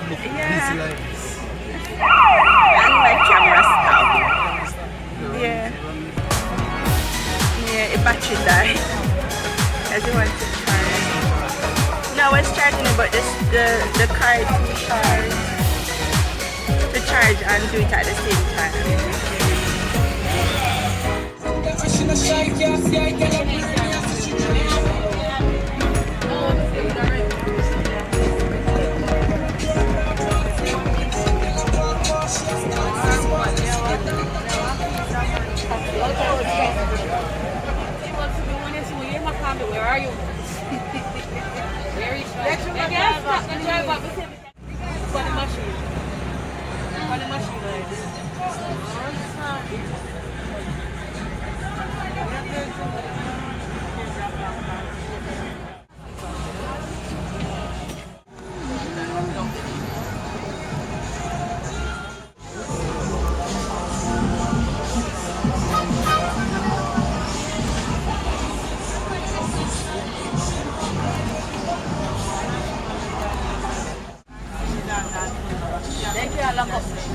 look Yeah. busy like this. And my camera stopped. You Yeah. run Yeah, the battery died. I just want to charge. No, I was charging it, but the card too short to charge and do it at the same time. Where are you? Where is she? Let's stop the driver. For the machine. For the machine.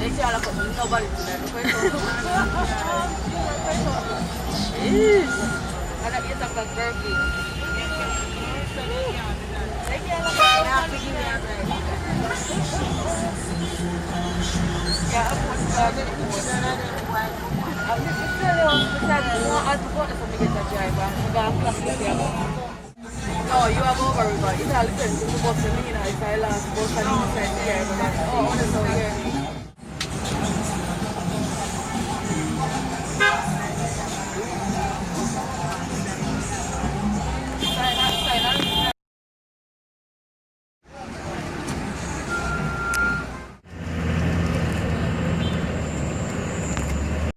They say I look up. Nobody to that. I got you talk about Curfew. They say I look up. Now give me a break. Yeah, I'm going to start it. I'm just telling you, because I want us to go to some get a driver. I'm going to class with you. Oh, you have over, but it's all listen to the bus to me now. It's a last bus and inside the driver. Oh, that's over here.